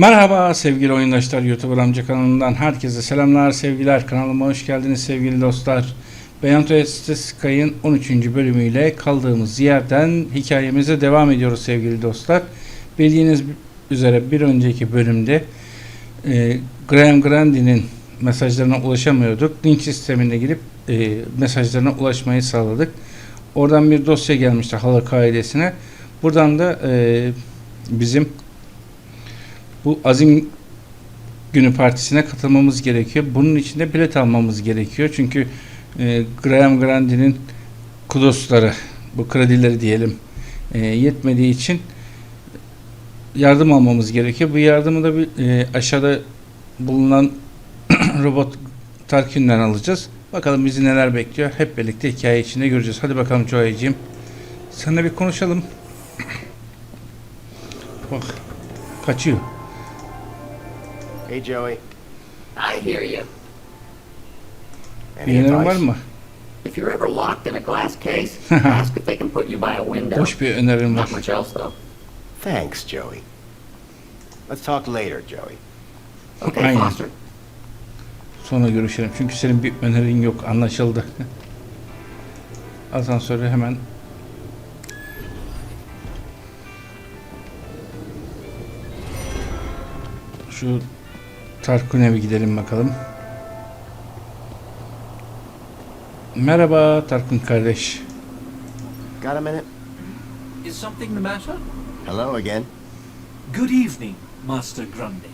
Merhaba sevgili oyundaşlar, YouTuber amca kanalından herkese selamlar, sevgiler. Kanalıma hoş geldiniz sevgili dostlar. Beyanto Sky'ın 13. bölümüyle kaldığımız yerden hikayemize devam ediyoruz sevgili dostlar. Bildiğiniz üzere bir önceki bölümde Graham Grandy'nin mesajlarına ulaşamıyorduk. Link sistemine girip mesajlarına ulaşmayı sağladık. Oradan bir dosya gelmişti halk ailesine. Buradan da bizim bu AZİM günü partisine katılmamız gerekiyor. Bunun için de bilet almamız gerekiyor. Çünkü Graham Grandy'nin kudosları, bu kredileri diyelim, yetmediği için yardım almamız gerekiyor. Bu yardımı da aşağıda bulunan robot Tarkin'den alacağız. Bakalım bizi neler bekliyor. Hep birlikte hikaye içinde göreceğiz. Hadi bakalım Joey'ciğim. Seninle bir konuşalım. Bak, kaçıyor. Hey Joey. I hear you. Any Önerin var advice? mı? If you're ever locked in a glass case, ask if they can put you by a window. Boş bir önerim var. Not much else though. Thanks, Joey. Let's talk later, Joey. Okay, Aynen. Foster. Sonra görüşelim. Çünkü senin bir önerin yok. Anlaşıldı. Asansörü hemen şu Tarkun'e bir gidelim bakalım. Merhaba Tarkun kardeş. Got a minute? Is something the matter? Hello again. Good evening, Master Grundy.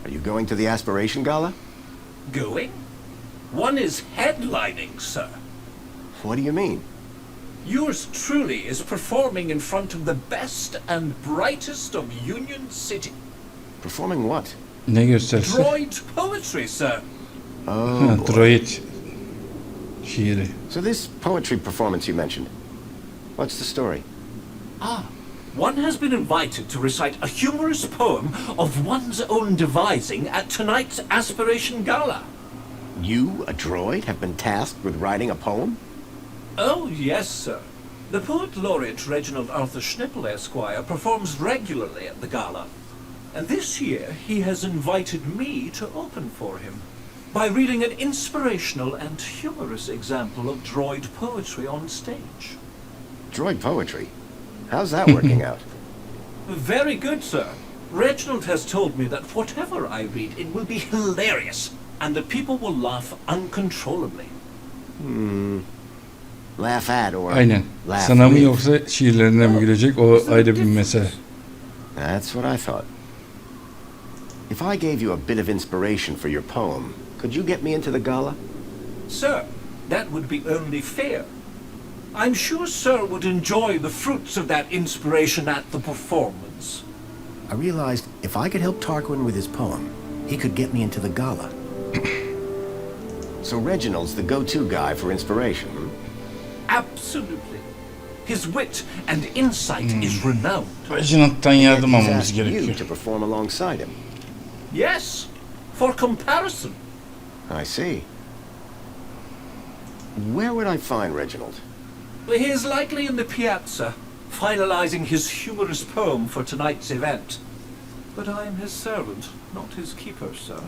Are you going to the Aspiration Gala? Going? One is headlining, sir. What do you mean? Yours truly is performing in front of the best and brightest of Union City. Performing what? Ne gösterisi? Droid poetry, sir. Oh, Ha, boy. Droid şiiri. So this poetry performance you mentioned, what's the story? One has been invited to recite a humorous poem of one's own devising at tonight's Aspiration Gala. You, a droid, have been tasked with writing a poem? Oh, yes, sir. The poet laureate Reginald Arthur Schnipple, Esquire, performs regularly at the gala. And this year he has invited me to open for him by reading an inspirational and humorous example of droid poetry on stage. Droid poetry? How's that working out? Very good, sir. Reginald has told me that whatever I read, it will be hilarious, and the people will laugh uncontrollably. Laugh at or Aynen. laugh Sana mı with? yoksa şiirlerine mi gülecek? O Is there a ayrı bir difference? mesele. That's what I thought. If I gave you a bit of inspiration for your poem, could you get me into the gala? Sir, that would be only fair. I'm sure Sir would enjoy the fruits of that inspiration at the performance. I realized if I could help Tarquin with his poem, he could get me into the gala. So Reginald's the go-to guy for inspiration, hmm? Absolutely. His wit and insight is renowned. Reginald'dan yardım He's almamız asked you gerekiyor. to perform alongside him. Yes, for comparison. I see. Where would I find Reginald? He is likely in the piazza, finalizing his humorous poem for tonight's event. But I am his servant, not his keeper, sir.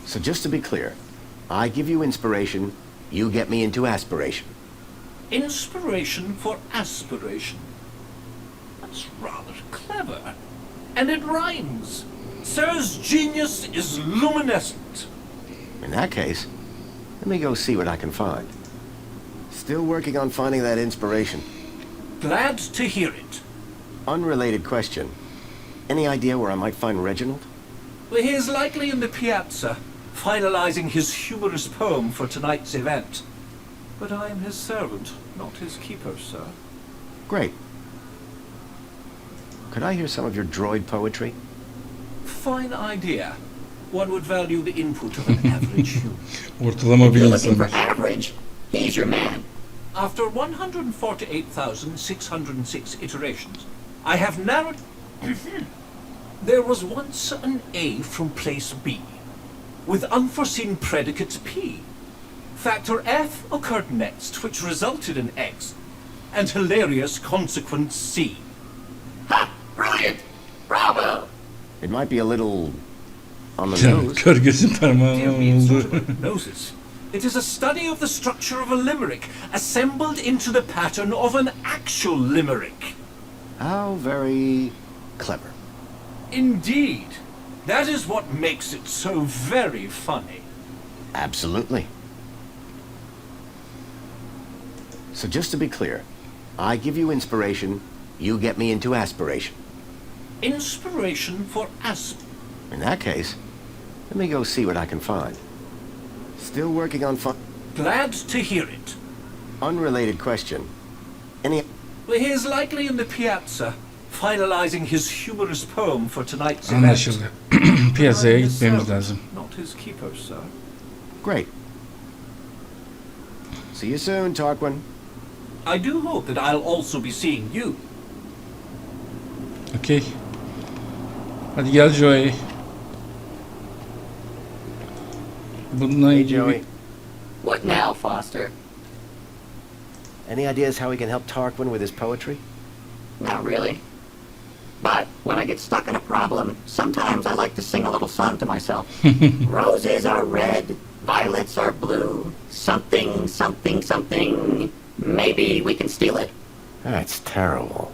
So just to be clear, I give you inspiration, you get me into aspiration. Inspiration for aspiration. That's rather clever. And it rhymes. Sir's genius is luminescent. In that case, let me go see what I can find. Still working on finding that inspiration. Glad to hear it. Unrelated question. Any idea where I might find Reginald? He is likely in the piazza, finalizing his humorous poem for tonight's event. But I am his servant, not his keeper, sir. Great. Could I hear some of your droid poetry? Fine idea. One would value the input of an average human. Ortalama If bir you're looking for insandır. average, he's your man. After 148,606 iterations, I have narrowed... There was once an A from place B, with unforeseen predicate P. Factor F occurred next, which resulted in X, and hilarious consequence C. Ha! Brilliant! Bravo! It might be a little on the Ya, nose. kör gözün Do you parmağına mean sort vuruldu. of noses? It is a study of the structure of a limerick, assembled into the pattern of an actual limerick. How very clever. Indeed. That is what makes it so very funny. Absolutely. So just to be clear, I give you inspiration, you get me into aspiration. Inspiration for asp. In that case, let me go see what I can find. Still working on Glad to hear it. unrelated question. Any Well, he is likely in the piazza, finalizing his humorous poem for tonight's event. Anlaşıldı. Piyasaya I'm his gitmemiz servant, lazım. Not his keeper, sir. Great. See you soon, Tarquin. I do hope that I'll also be seeing you. Okey. Hadi gel Joey. Bununla Hey, ilgili Joey. What now, Foster? Any ideas how we can help Tarquin with his poetry? Not really. But when I get stuck in a problem, sometimes I like to sing a little song to myself. Roses are red, violets are blue, something, something, something. Maybe we can steal it. That's terrible.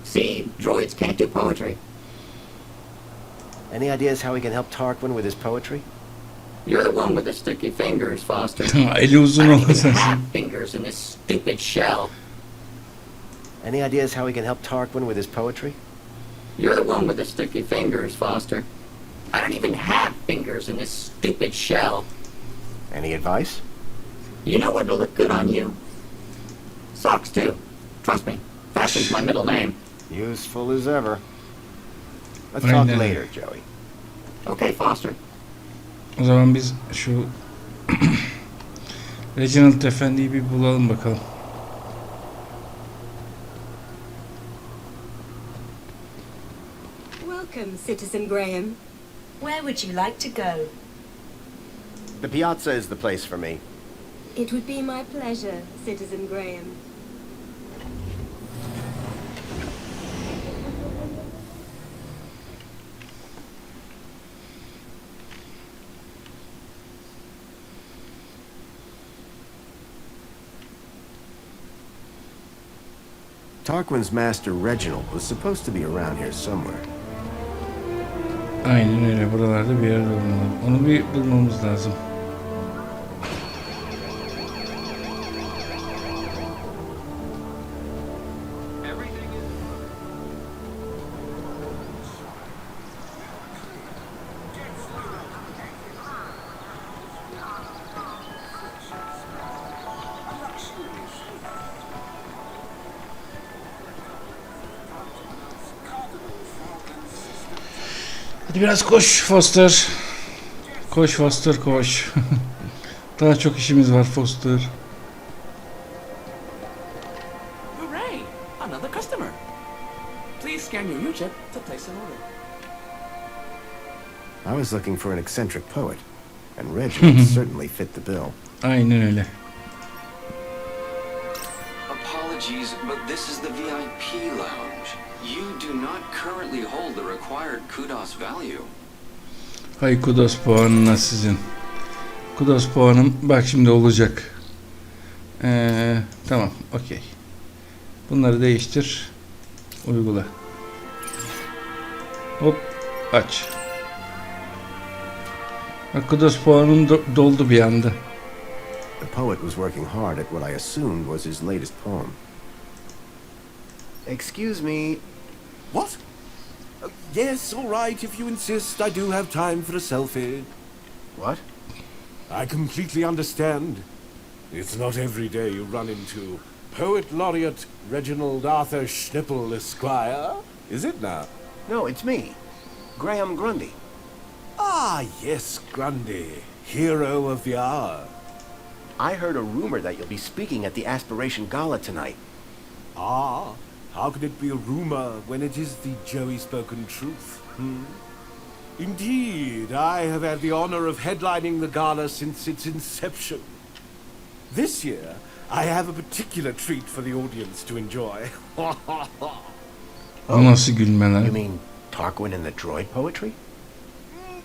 See, droids can't do poetry. Any ideas how we can help Tarquin with his poetry? You're the one with the sticky fingers, Foster. eli uzun I don't even olursa. have fingers in this stupid shell. Any ideas how we can help Tarquin with his poetry? You're the one with the sticky fingers, Foster. I don't even have fingers in this stupid shell. Any advice? You know what'll look good on you? Socks, too. Trust me. Fashion's my middle name. Useful as ever. Let's Aynen. talk later, Joey. Okay, Foster. O zaman biz şu Reginald Efendi'yi bir bulalım bakalım. Welcome, Citizen Graham. Where would you like to go? The piazza is the place for me. It would be my pleasure, Citizen Graham. Tarquin's master Reginald was supposed to be around here somewhere. Aynen öyle. Buralarda bir yerde olmalı. Onu bir bulmamız lazım. Hadi biraz koş Foster. Koş Foster koş. Daha çok işimiz var Foster. Hooray! Another customer. Please scan your U-chip to place an order. I was looking for an eccentric poet, and Reginald certainly fit the bill. Aynen öyle. Apologies, but this is the VIP lounge. You do not currently hold the required kudos value. Hay kudos puanına sizin. Kudos puanım bak şimdi olacak. Tamam, okey. Bunları değiştir. Uygula. Hop, aç. Bak kudos puanım doldu bir anda. The poet was working hard at what I assumed was his latest poem. Excuse me. What? Yes, all right, if you insist. I do have time for a selfie. What? I completely understand. It's not every day you run into Poet Laureate Reginald Arthur Schnippel, Esquire, is it now? No, it's me. Graham Grundy. Ah, yes, Grundy, hero of the hour. I heard a rumor that you'll be speaking at the Aspiration Gala tonight. Ah, how could it be a rumor when it is the Joey-spoken truth? Indeed, I have had the honor of headlining the gala since its inception. This year, I have a particular treat for the audience to enjoy. O nasıl gülme lan? You mean Tarquin and the droid poetry?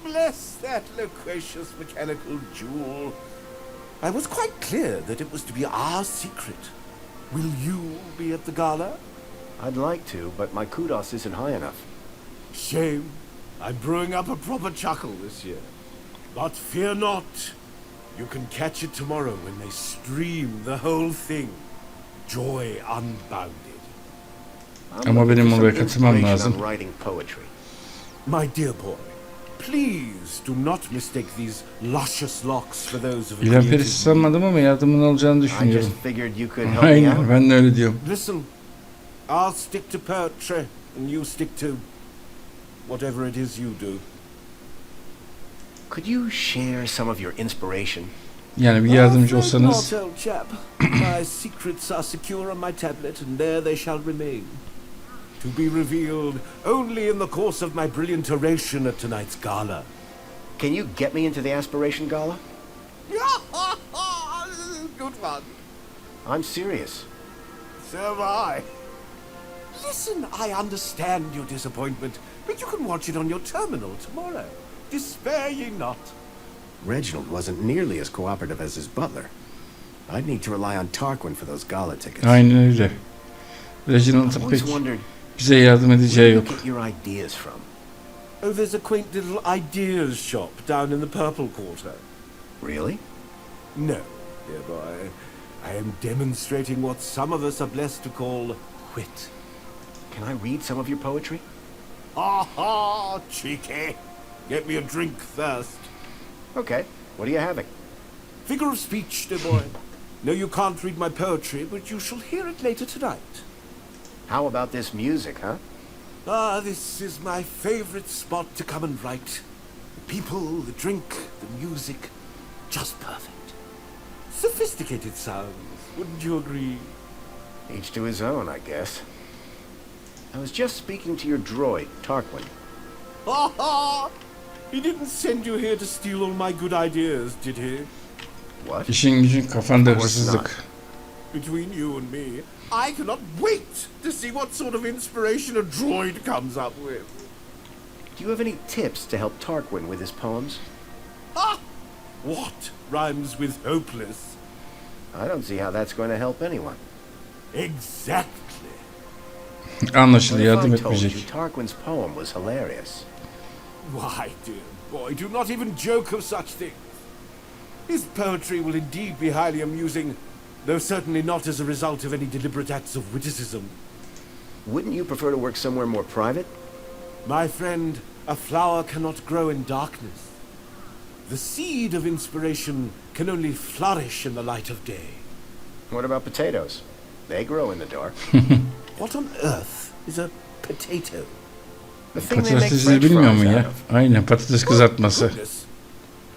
Bless that loquacious mechanical jewel. I was quite clear that it was to be our secret. Will you be at the gala? I'd like to, but my kudos isn't high enough. Shame. I'm brewing up a proper chuckle this year. But fear not. You can catch it tomorrow when they stream the whole thing. Joy unbounded. Ama benim oraya katılmam lazım. I'm writing poetry. My dear boy, please do not mistake these luscious locks for those of a İlan creative perisi sanmadım ama yardımını alacağını I just düşünüyorum. figured you could help me Aynen, out. ben de öyle diyorum. Listen, I'll stick to poetry, and you stick to whatever it is you do. Could you share some of your inspiration? Yani bir yardımcı Afraid olsanız. not, old chap. My secrets are secure on my tablet, and there they shall remain. To be revealed only in the course of my brilliant oration at tonight's gala. Can you get me into the Aspiration Gala? Good one. I'm serious. So am I. Listen, I understand your disappointment, but you can watch it on your terminal tomorrow. Despair ye not. Reginald wasn't nearly as cooperative as his butler. I'd need to rely on Tarquin for those gala tickets. Aynen öyle. I've Reginald'ın always pek wondered bize yardım where edeceği you yok. get your ideas from. Oh, there's a quaint little ideas shop down in the Purple Quarter. Really? No, dear boy. I am demonstrating what some of us are blessed to call wit. Can I read some of your poetry? Ha, cheeky. Get me a drink first. Okay. What are you having? Figure of speech, dear boy. No, you can't read my poetry, but you shall hear it later tonight. How about this music, huh? Ah, this is my favorite spot to come and write. The people, the drink, the music, just perfect. Sophisticated sounds, wouldn't you agree? Each to his own, I guess. I was just speaking to your droid, Tarquin. Ha ha! He didn't send you here to steal all my good ideas, did he? What? İşin gücün kafanda hırsızlık. Between you and me, I cannot wait to see what sort of inspiration a droid comes up with. Do you have any tips to help Tarquin with his poems? Ha! What rhymes with hopeless? I don't see how that's going to help anyone. Exactly. Anlaşıldı, What if yardım I told you etmeyecek. Tarquin's poem was hilarious? Why, dear boy, do not even joke of such things. His poetry will indeed be highly amusing, though certainly not as a result of any deliberate acts of witticism. Wouldn't you prefer to work somewhere more private? My friend, a flower cannot grow in darkness. The seed of inspiration can only flourish in the light of day. What about potatoes? They grow in the dark. What on earth is a potato? The thing they make Patatesi French bilmiyor fries mu out ya? of. Aynen, patates kızartması. Goodness.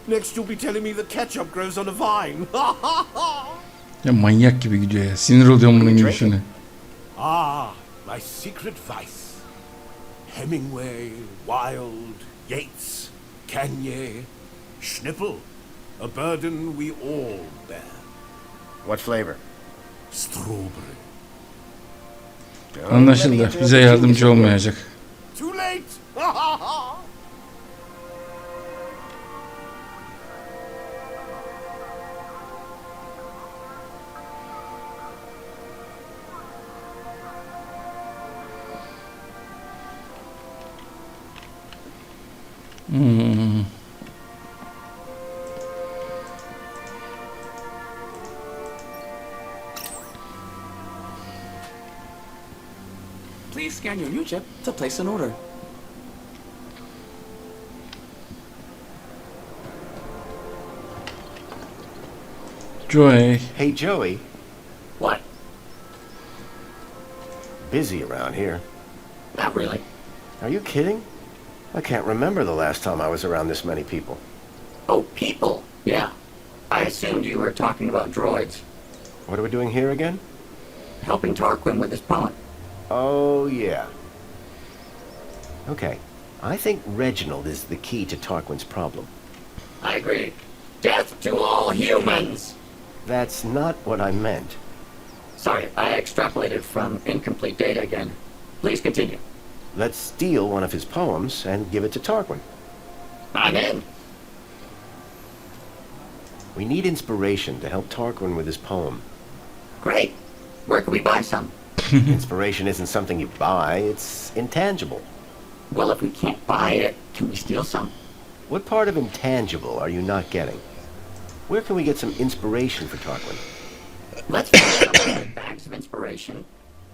Next you'll be telling me that ketchup grows on a vine. Ya manyak gibi gidiyor ya. Sinir oluyorum bunun gibi şunu. Ah, my secret vice. Hemingway, Wilde, Yeats, Kanye, Schnipple. A burden we all bear. What flavor? Strawberry. Anlaşıldı. Bize yardımcı olmayacak. Too late! Hmm. Please scan your U-chip to place an order. Joy. Hey, Joey. What? Busy around here. Not really. Are you kidding? I can't remember the last time I was around this many people. Oh, people. Yeah. I assumed you were talking about droids. What are we doing here again? Helping Tarquin with his poem. Oh, yeah. Okay. I think Reginald is the key to Tarquin's problem. I agree. Death to all humans! That's not what I meant. Sorry, I extrapolated from incomplete data again. Please continue. Let's steal one of his poems and give it to Tarquin. I'm in. We need inspiration to help Tarquin with his poem. Great. Where can we buy some? Inspiration isn't something you buy, it's intangible. Well, if we can't buy it, can we steal some? What part of intangible are you not getting? Where can we get some inspiration for Tarquin? Let's fill up with bags of inspiration.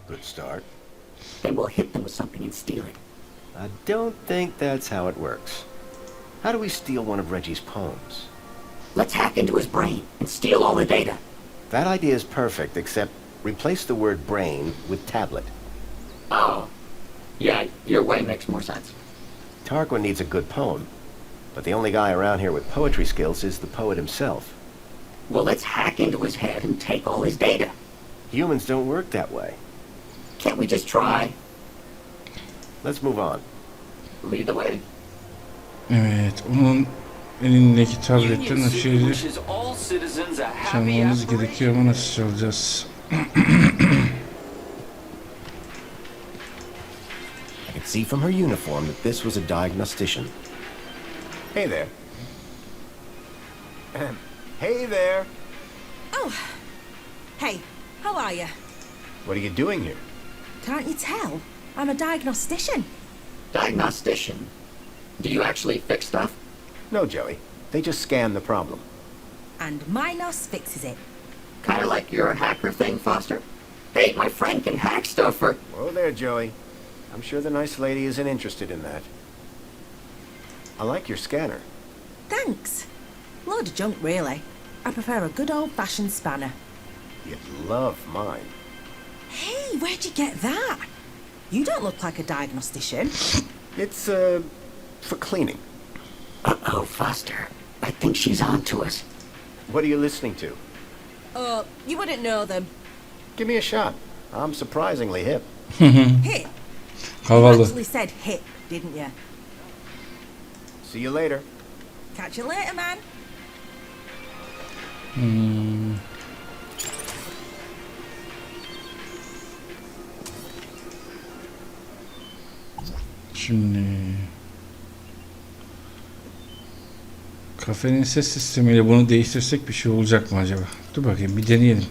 Good start. Then we'll hit them with something and steal it. I don't think that's how it works. How do we steal one of Reggie's poems? Let's hack into his brain and steal all the data. That idea is perfect, except replace the word brain with tablet. Oh. Yeah, your way makes more sense. Tarquin needs a good poem, but the only guy around here with poetry skills is the poet himself. Well, let's hack into his head and take all his data. Humans don't work that way. Can't we just try? Let's move on. Lead the way. Evet, onun elindeki tabletten Union City aşağıya wishes all citizens a happy çalmamız aspiration. gerekiyor ama nasıl çalacağız? I could see from her uniform that this was a diagnostician. Hey there. Hey there. Oh. Hey, how are you? What are you doing here? Can't you tell? I'm a diagnostician. Diagnostician. Do you actually fix stuff? No, Joey. They just scan the problem. And my nos fixes it. Kind of like your hacker thing, Foster? Hey, my friend can hack stuff for... Whoa there, Joey. I'm sure the nice lady isn't interested in that. I like your scanner. Thanks. Load of junk, really. I prefer a good old-fashioned spanner. You'd love mine. Hey, where'd you get that? You don't look like a diagnostician. It's, for cleaning. Uh-oh, Foster. I think she's on to us. What are you listening to? Oh, you wouldn't know them. Give me a shot. I'm surprisingly hip. Hit. You Havalı. actually said hit, didn't you? See you later. Catch you later, man. Şimdi kafenin ses sistemiyle bunu değiştirsek bir şey olacak mı acaba? Dur bakayım bir deneyelim.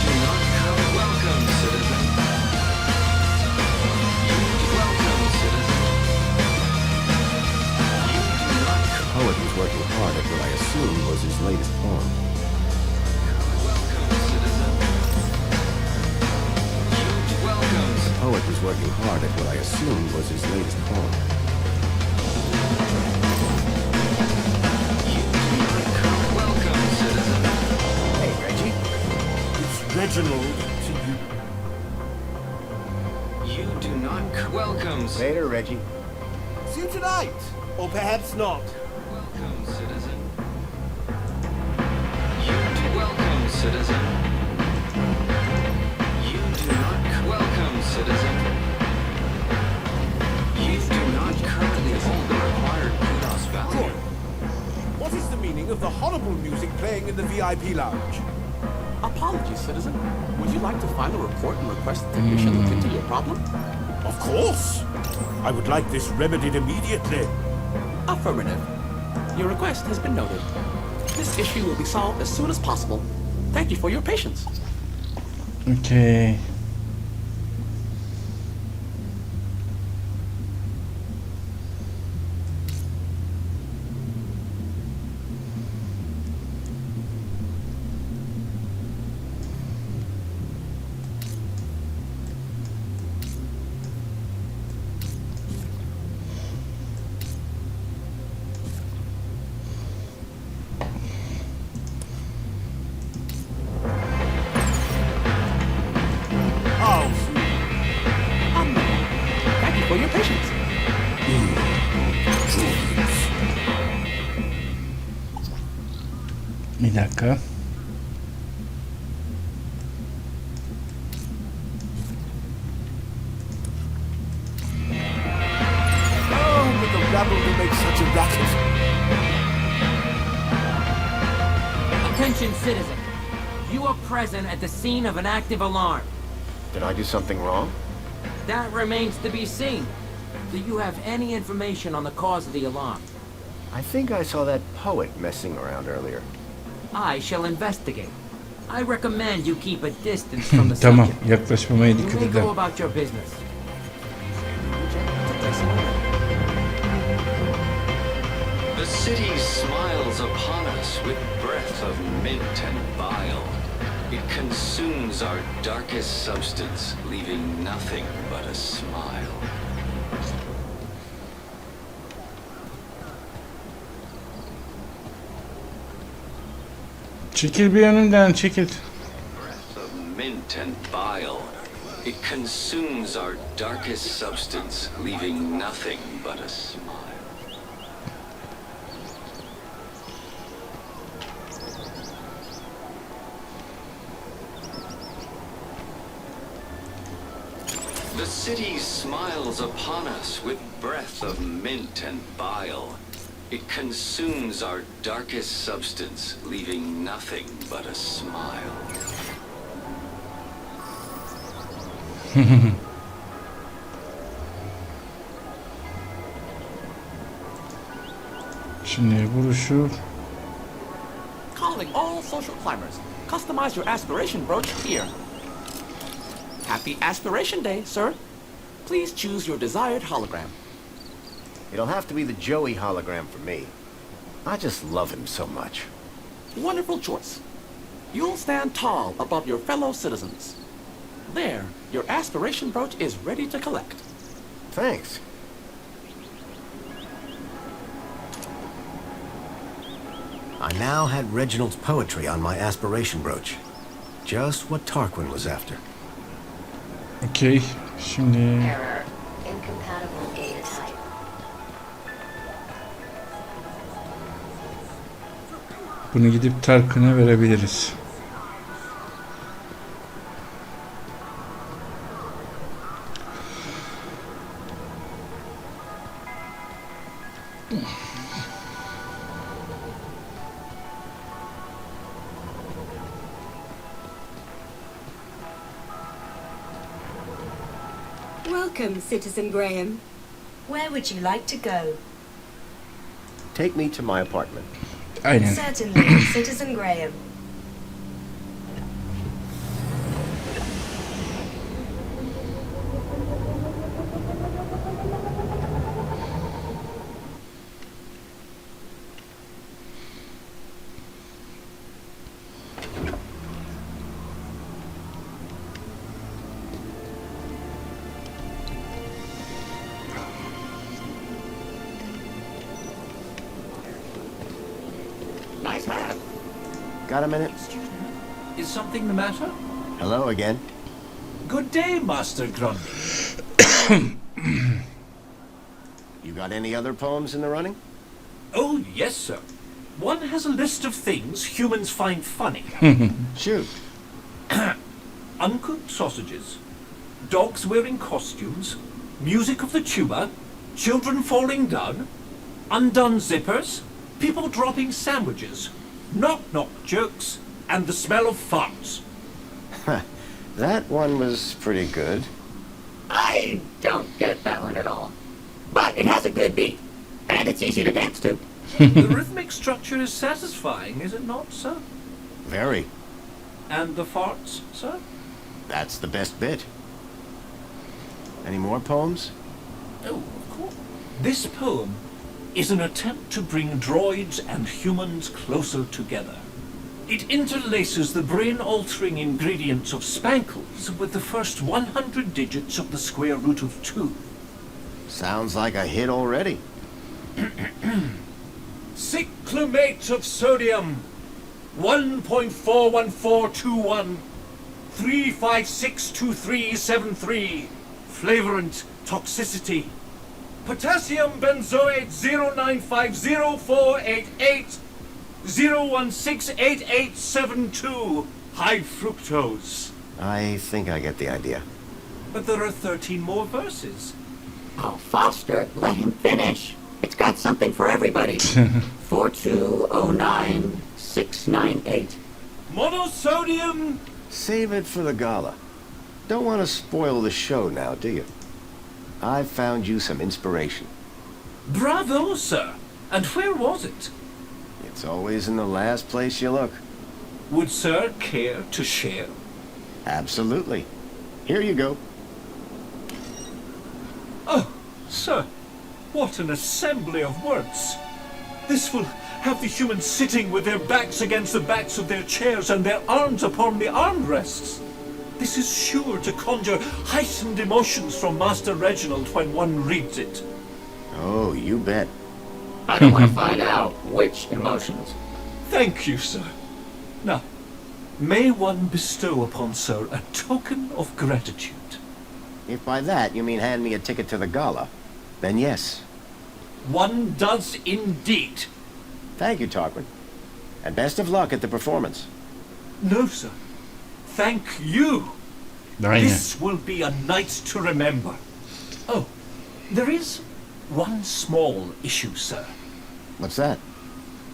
Welcome, citizen. Welcome, citizen. The poet was working hard at what I assumed was his latest poem. Welcome, citizen. Welcome. The poet was working hard at what I assumed was his latest poem. Welcome, citizen. Hey, Reggie. It's Reginald to you. You do not welcome. Later, Reggie. See you tonight. Or perhaps not. Welcome, citizen. You do welcome, citizen. You do not welcome, citizen. You do not currently hold the required kudos value. What is the meaning of the horrible music playing in the VIP lounge? Apologies, citizen. Would you like to file a report and request the technician look into your problem? Of course. I would like this remedied immediately. Affirmative. Your request has been noted. This issue will be solved as soon as possible. Thank you for your patience. Okay. Oh, Thank you for your patience. Bir dakika. Oh, but the rabble will make such a racket. Attention, citizen. You are present at the scene of an active alarm. Did I do something wrong? That remains to be seen. Do you have any information on the cause of the alarm? I think I saw that poet messing around earlier. I shall investigate. I recommend you keep a distance from the Tamam, subject. yaklaşmamaya You dikkat may go edelim. about your business. The city smiles upon us with breath of mint and bile. It consumes our darkest substance, leaving nothing but a smile. Çekil bir önümden, çekil. Breath of mint and bile. It consumes our darkest substance, leaving nothing but a smile. The city smiles upon us with breath of mint and bile. It consumes our darkest substance, leaving nothing but a smile. Şimdi vuruşu. Calling all social climbers. Customize your aspiration brooch here. Happy Aspiration Day, sir. Please choose your desired hologram. It'll have to be the Joey hologram for me. I just love him so much. Wonderful choice. You'll stand tall above your fellow citizens. There, your aspiration brooch is ready to collect. Thanks. I now had Reginald's poetry on my aspiration brooch. Just what Tarquin was after. Okey. Şimdi Error. Incompatible data type. bunu gidip Tarkan'a verebiliriz. Welcome, Citizen Graham. Where would you like to go? Take me to my apartment. Aynen. Certainly, Citizen Graham. Nice hat. Got a minute? Is something the matter? Hello again. Good day, Master Grundy. You got any other poems in the running? Oh, yes, sir. One has a list of things humans find funny. Shoot. Uncooked sausages, dogs wearing costumes, music of the tuba, children falling down, undone zippers, people dropping sandwiches, knock-knock jokes, and the smell of farts. That one was pretty good. I don't get that one at all. But it has a good beat, and it's easy to dance to. The rhythmic structure is satisfying, is it not, sir? Very. And the farts, sir? That's the best bit. Any more poems? Oh, of course. This poem is an attempt to bring droids and humans closer together. It interlaces the brain-altering ingredients of spankles with the first 100 digits of the square root of 2. Sounds like a hit already. Cyclamate of sodium, 1.41421, 3562373, flavorant toxicity. Potassium benzoate 0950488, 016887 high fructose. I think I get the idea. But there are 13 more verses. Oh, Foster, let him finish. It's got something for everybody. 4209698. Monosodium. Save it for the gala. Don't want to spoil the show now, do you? I've found you some inspiration. Bravo, sir. And where was it? It's always in the last place you look. Would sir care to share? Absolutely. Here you go. Oh, sir, what an assembly of words. This will have the humans sitting with their backs against the backs of their chairs and their arms upon the armrests. This is sure to conjure heightened emotions from Master Reginald when one reads it. Oh, you bet. I don't want to find out which emotions. Thank you, sir. Now, may one bestow upon sir a token of gratitude? If by that you mean hand me a ticket to the gala, then yes. One does indeed. Thank you, Tarquin. And best of luck at the performance. No, sir. Thank you. Aynen. This will be a night to remember. Oh, there is one small issue, sir. What's that?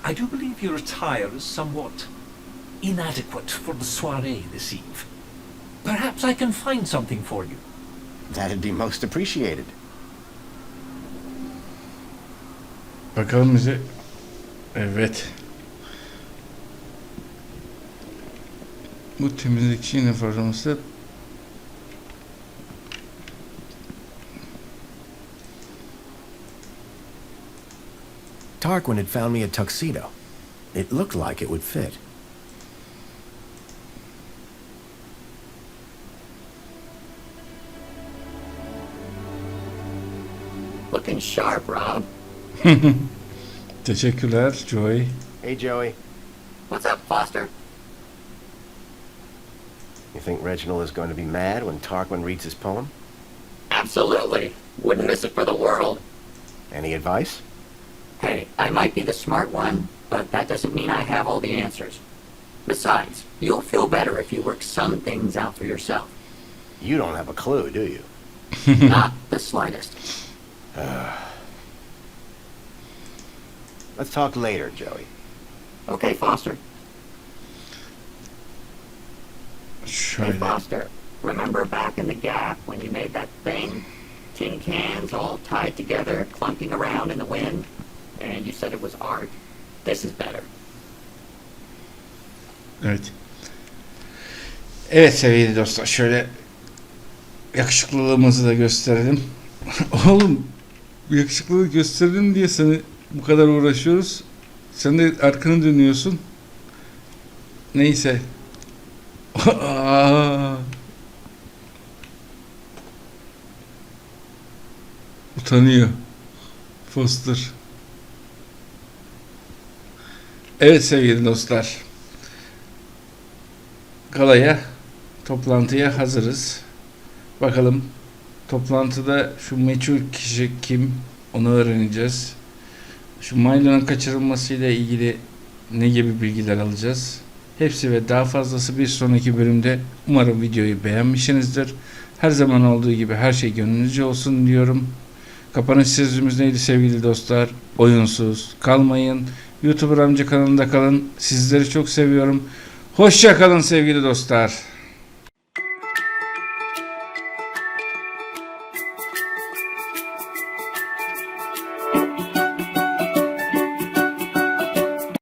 I do believe your attire is somewhat inadequate for the soiree this eve. Perhaps I can find something for you. That'd be most appreciated. Bakalım bize. Evet. Bu temizlikçi üniforması. Tarquin had found me a tuxedo. It looked like it would fit. Looking sharp, Rob. Teşekkürler Joey. Hey, Joey. What's up, Foster? You think Reginald is going to be mad when Tarquin reads his poem? Absolutely. Wouldn't miss it for the world. Any advice? Hey, I might be the smart one, but that doesn't mean I have all the answers. Besides, you'll feel better if you work some things out for yourself. You don't have a clue, do you? Not the slightest. Let's talk later, Joey. Okay, Foster. Hey, Şöyle. Foster, remember back in the Gap when you made that thing? Tin cans all tied together, clunking around in the wind? And you said it was art? This is better. Evet. Evet sevgili dostlar, şöyle yakışıklılığımızı da gösterelim. Oğlum, yakışıklılığı gösterelim diye seni bu kadar uğraşıyoruz. Sen de arkanı dönüyorsun. Neyse. Utanıyor. Foster. Evet sevgili dostlar. Galaya, toplantıya hazırız. Bakalım toplantıda şu meçhul kişi kim, onu öğreneceğiz. Şu Milo'nun kaçırılmasıyla ilgili ne gibi bilgiler alacağız. Hepsi ve daha fazlası bir sonraki bölümde. Umarım videoyu beğenmişsinizdir. Her zaman olduğu gibi her şey gönlünüzce olsun diyorum. Kapanış sözümüz neydi sevgili dostlar? Oyunsuz kalmayın. YouTuber amca kanalında kalın. Sizleri çok seviyorum. Hoşça kalın sevgili dostlar.